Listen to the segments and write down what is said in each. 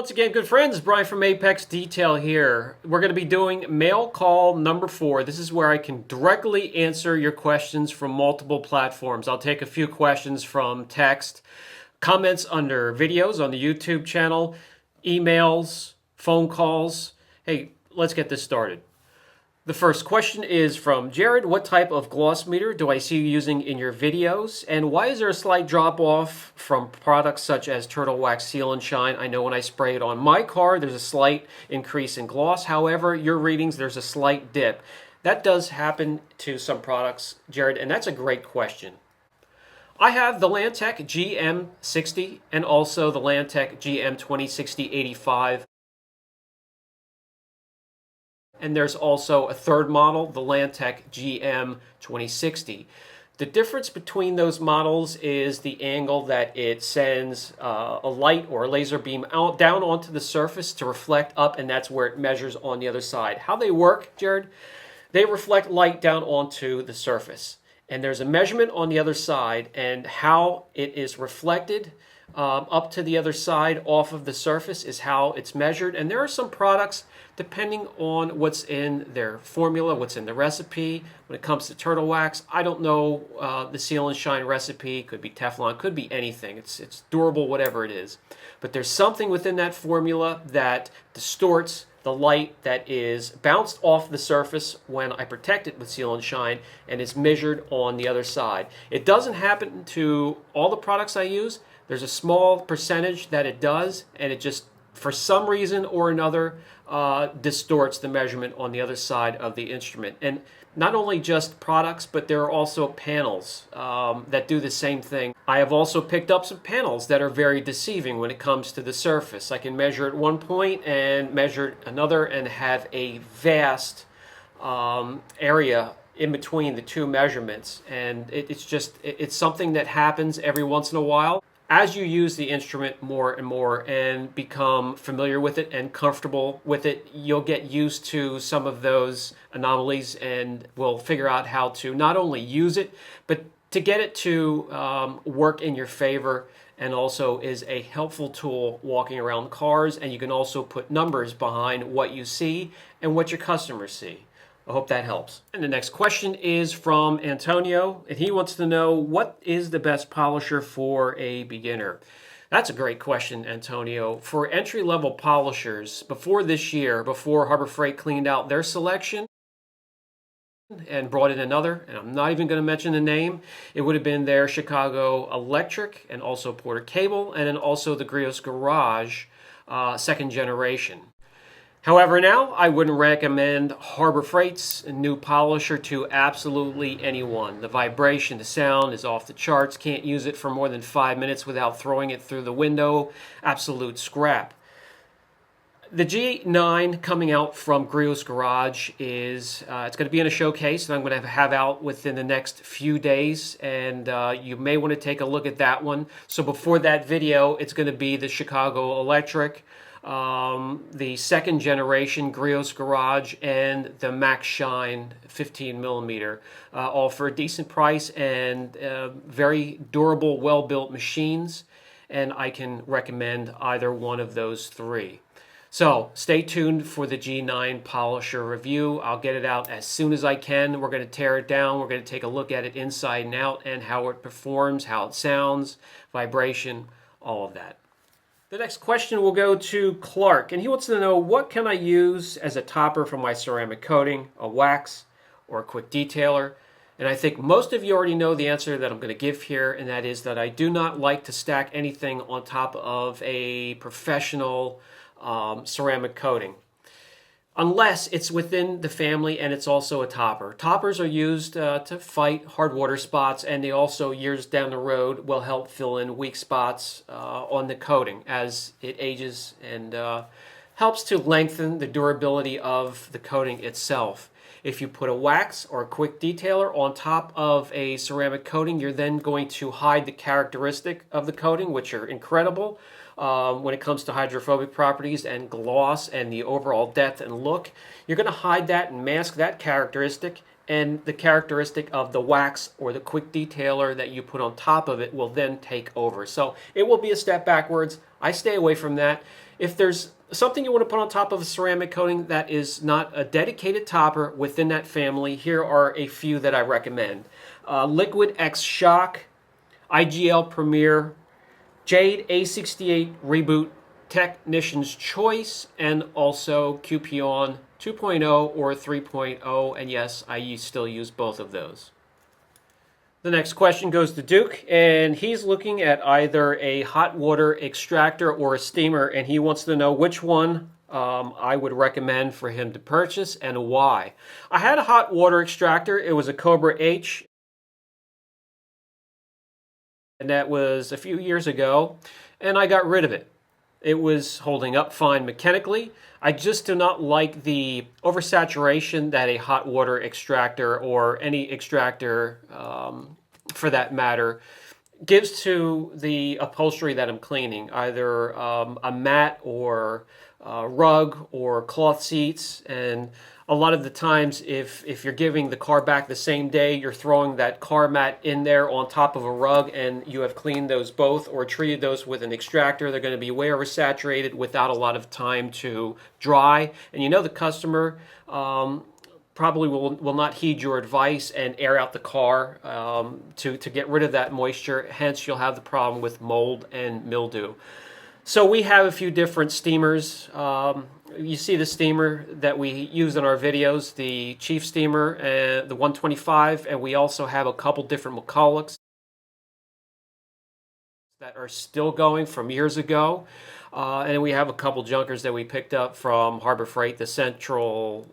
Once again, good friends, Brian from Apex Detail here. We're going to be doing mail call number 4. This is where I can directly answer your questions from multiple platforms. I'll take a few questions from text, comments under videos on the YouTube channel, emails, phone calls. Hey, let's get this started. The first question is from Jared. What type of gloss meter do I see you using in your videos? And why is there a slight drop off from products such as Turtle Wax Seal and Shine? I know when I spray it on my car, there's a slight increase in gloss. However, your readings, there's a slight dip. That does happen to some products, Jared, and that's a great question. I have the Lantec GM60 and also the Lantec GM2060-85. And there's also a third model, the Lantec GM2060. The difference between those models is the angle that it sends a light or a laser beam out down onto the surface to reflect up, and that's where it measures on the other side. How they work, Jared? They reflect light down onto the surface, and there's a measurement on the other side, and how it is reflected up to the other side off of the surface is how it's measured. And there are some products, depending on what's in their formula, what's in the recipe. When it comes to turtle wax, I don't know the Seal and Shine recipe. Could be Teflon, could be anything. It's durable, whatever it is. But there's something within that formula that distorts the light that is bounced off the surface when I protect it with Seal and Shine and is measured on the other side. It doesn't happen to all the products I use. There's a small percentage that it does, and it just, for some reason or another, distorts the measurement on the other side of the instrument. And not only just products, but there are also panels that do the same thing. I have also picked up some panels that are very deceiving when it comes to the surface. I can measure at one point and measure at another and have a vast area in between the two measurements. And it's something that happens every once in a while. As you use the instrument more and more and become familiar with it and comfortable with it, you'll get used to some of those anomalies and will figure out how to not only use it, but to get it to work in your favor, and also is a helpful tool walking around cars. And you can also put numbers behind what you see and what your customers see. I hope that helps. And the next question is from Antonio, and he wants to know, what is the best polisher for a beginner? That's a great question, Antonio. For entry-level polishers, before this year, before Harbor Freight cleaned out their selection and brought in another, and I'm not even going to mention the name, it would have been their Chicago Electric and also Porter Cable, and then also the Griot's Garage second generation. However, now I wouldn't recommend Harbor Freight's new polisher to absolutely anyone. The vibration, the sound is off the charts. Can't use it for more than 5 minutes without throwing it through the window. Absolute scrap. The G9 coming out from Griot's Garage is it's going to be in a showcase that I'm going to have out within the next few days, and you may want to take a look at that one. So before that video, it's going to be the Chicago Electric, the second generation Griot's Garage, and the Max Shine 15 millimeter, all for a decent price and very durable, well-built machines, and I can recommend either one of those three. So stay tuned for the G9 polisher review. I'll get it out as soon as I can. We're going to tear it down. We're going to take a look at it inside and out and how it performs, how it sounds, vibration, all of that. The next question will go to Clark, and he wants to know, what can I use as a topper for my ceramic coating, a wax, or a quick detailer? And I think most of you already know the answer that I'm going to give here, and that is that I do not like to stack anything on top of a professional ceramic coating, unless it's within the family and it's also a topper. Toppers are used to fight hard water spots, and they also, years down the road, will help fill in weak spots on the coating as it ages, and helps to lengthen the durability of the coating itself. If you put a wax or a quick detailer on top of a ceramic coating, you're then going to hide the characteristic of the coating, which are incredible when it comes to hydrophobic properties and gloss and the overall depth and look. You're going to hide that and mask that characteristic, and the characteristic of the wax or the quick detailer that you put on top of it will then take over. So it will be a step backwards. I stay away from that. If there's something you want to put on top of a ceramic coating that is not a dedicated topper within that family, here are a few that I recommend. Liquid X Shock, IGL Premier, Jade A68 Reboot, Technician's Choice, and also Cupion 2.0 or 3.0, and yes, I still use both of those. The next question goes to Duke, and he's looking at either a hot water extractor or a steamer, and he wants to know which one I would recommend for him to purchase and why. I had a hot water extractor. It was a Cobra H, and that was a few years ago, and I got rid of it. It was holding up fine mechanically. I just do not like the oversaturation that a hot water extractor or any extractor for that matter gives to the upholstery that I'm cleaning, either a mat or a rug or cloth seats. And a lot of the times, if you're giving the car back the same day, you're throwing that car mat in there on top of a rug, and you have cleaned those both or treated those with an extractor. They're going to be way oversaturated without a lot of time to dry. And you know the customer probably will not heed your advice and air out the car to get rid of that moisture. Hence, you'll have the problem with mold and mildew. So we have a few different steamers. You see the steamer that we use in our videos, the Chief Steamer, the 125, and we also have a couple different McCullochs that are still going from years ago. And we have a couple junkers that we picked up from Harbor Freight, the Central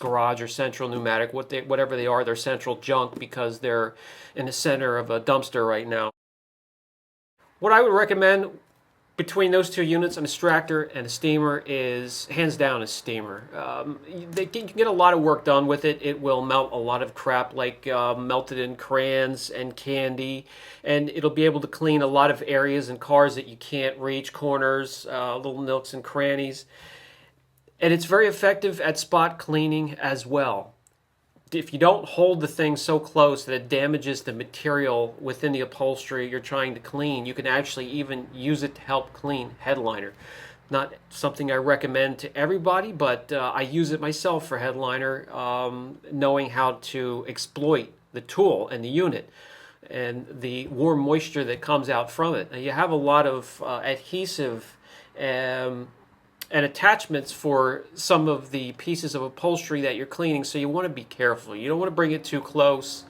Garage or Central Pneumatic, whatever they are, they're Central Junk because they're in the center of a dumpster right now. What I would recommend between those two units, an extractor and a steamer, is hands down a steamer. You can get a lot of work done with it. It will melt a lot of crap like melted in crayons and candy, and it'll be able to clean a lot of areas in cars that you can't reach, corners, little nooks and crannies. And it's very effective at spot cleaning as well. If you don't hold the thing so close that it damages the material within the upholstery you're trying to clean, you can actually even use it to help clean headliner. Not something I recommend to everybody, but I use it myself for headliner, knowing how to exploit the tool and the unit and the warm moisture that comes out from it. Now, you have a lot of adhesive and attachments for some of the pieces of upholstery that you're cleaning, so you want to be careful. You don't want to bring it too close,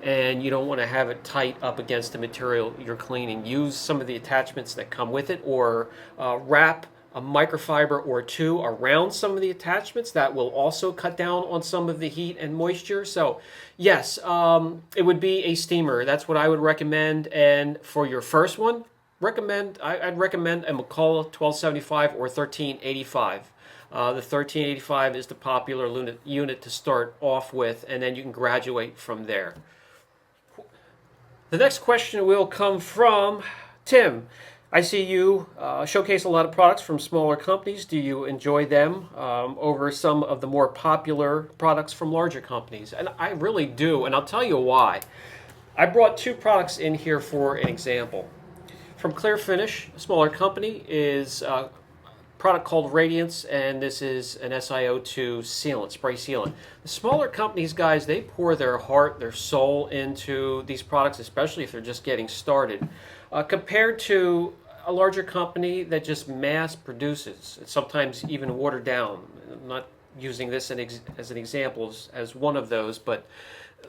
and you don't want to have it tight up against the material you're cleaning. Use some of the attachments that come with it, or wrap a microfiber or two around some of the attachments. That will also cut down on some of the heat and moisture. So yes, it would be a steamer. That's what I would recommend. And for your first one, I'd recommend a McCulloch 1275 or 1385. The 1385 is the popular unit to start off with, and then you can graduate from there. The next question will come from Tim. I see you showcase a lot of products from smaller companies. Do you enjoy them over some of the more popular products from larger companies? And I really do, and I'll tell you why. I brought two products in here for an example. From Clear Finish, a smaller company, is a product called Radiance, and this is an SiO2 sealant, spray sealant. The smaller companies, guys, they pour their heart, their soul into these products, especially if they're just getting started, compared to a larger company that just mass produces, sometimes even watered down. I'm not using this as an example as one of those, but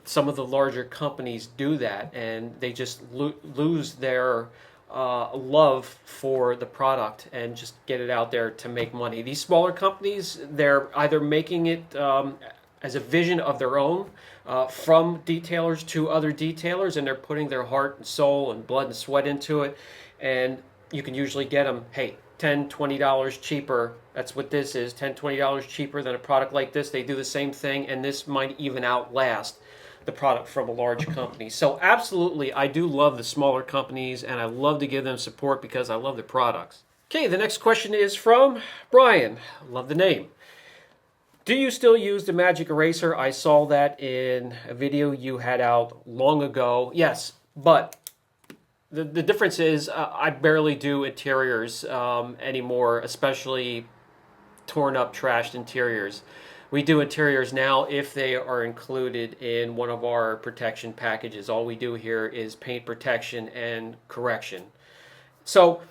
some of the larger companies do that, and they just lose their love for the product and just get it out there to make money. These smaller companies, they're either making it as a vision of their own from detailers to other detailers, and they're putting their heart and soul and blood and sweat into it, and you can usually get them, hey, $10, $20 cheaper. That's what this is, $10, $20 cheaper than a product like this. They do the same thing, and this might even outlast the product from a large company. So absolutely, I do love the smaller companies, and I love to give them support because I love their products. Okay, the next question is from Brian. Love the name. Do you still use the Magic Eraser? I saw that in a video you had out long ago. Yes, but The difference is I barely do interiors anymore, especially torn up, trashed interiors. We do interiors now if they are included in one of our protection packages. All we do here is paint protection and correction. So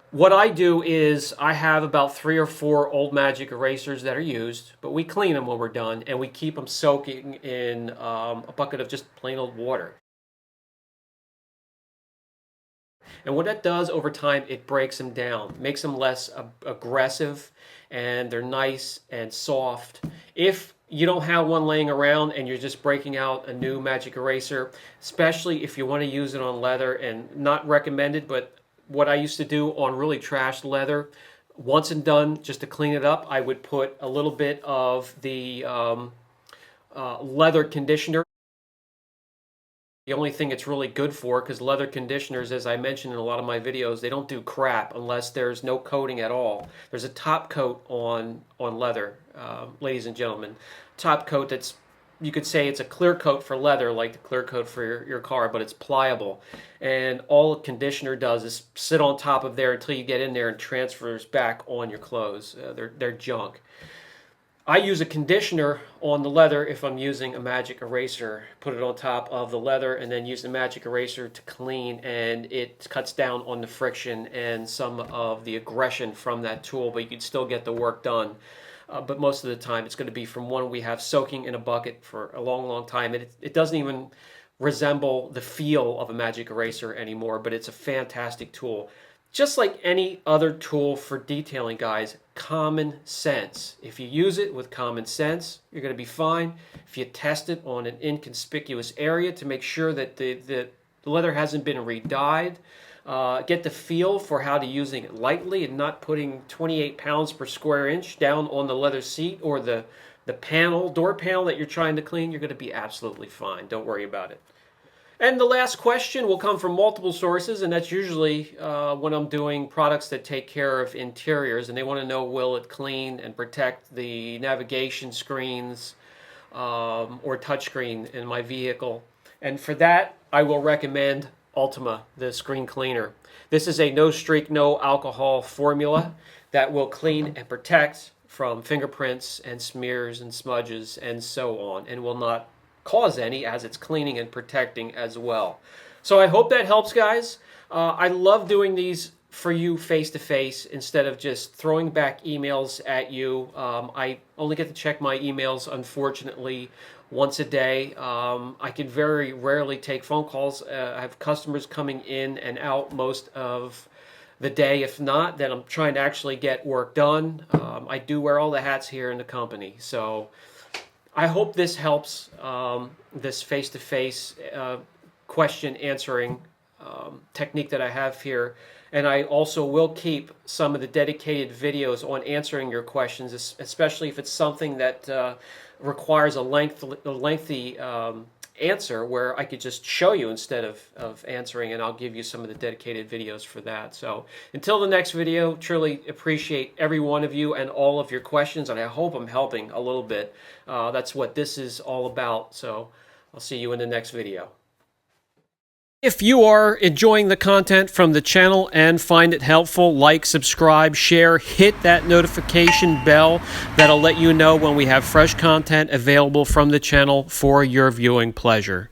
what I do is I have about 3 or 4 old magic erasers that are used, but we clean them when we're done, and we keep them soaking in a bucket of just plain old water. And what that does over time, it breaks them down, makes them less aggressive, and they're nice and soft. If you don't have one laying around and you're just breaking out a new magic eraser, especially if you want to use it on leather, and not recommended, but what I used to do on really trashed leather, once and done, just to clean it up, I would put a little bit of the leather conditioner. The only thing it's really good for, because leather conditioners, as I mentioned in a lot of my videos, they don't do crap unless there's no coating at all. There's a top coat on leather, ladies and gentlemen. Top coat that's, you could say it's a clear coat for leather, like the clear coat for your car, but it's pliable. And all a conditioner does is sit on top of there until you get in there and transfers back on your clothes. They're junk. I use a conditioner on the leather if I'm using a magic eraser. Put it on top of the leather and then use the magic eraser to clean, and it cuts down on the friction and some of the aggression from that tool, but you can still get the work done. But most of the time it's going to be from one we have soaking in a bucket for a long, long time. It doesn't even resemble the feel of a magic eraser anymore, but it's a fantastic tool. Just like any other tool for detailing, guys, common sense. If you use it with common sense, you're going to be fine. If you test it on an inconspicuous area to make sure that the leather hasn't been re-dyed, get the feel for how to using it lightly and not putting 28 pounds per square inch down on the leather seat or the door panel that you're trying to clean, you're going to be absolutely fine. Don't worry about it. And the last question will come from multiple sources, and that's usually when I'm doing products that take care of interiors, and they want to know, will it clean and protect the navigation screens or touchscreen in my vehicle? And for that, I will recommend Ultima, the screen cleaner. This is a no streak, no alcohol formula that will clean and protect from fingerprints and smears and smudges and so on, and will not cause any, as it's cleaning and protecting as well. So I hope that helps, guys. I love doing these for you face-to-face instead of just throwing back emails at you. I only get to check my emails, unfortunately, once a day. I can very rarely take phone calls. I have customers coming in and out most of the day. If not, then I'm trying to actually get work done. I do wear all the hats here in the company, so I hope this helps, this face-to-face question answering technique that I have here. And I also will keep some of the dedicated videos on answering your questions, especially if it's something that requires a lengthy answer where I could just show you instead of answering, and I'll give you some of the dedicated videos for that. So until the next video, truly appreciate every one of you and all of your questions, and I hope I'm helping a little bit. That's what this is all about. So I'll see you in the next video. If you are enjoying the content from the channel and find it helpful, like, subscribe, share, hit that notification bell. That'll let you know when we have fresh content available from the channel for your viewing pleasure.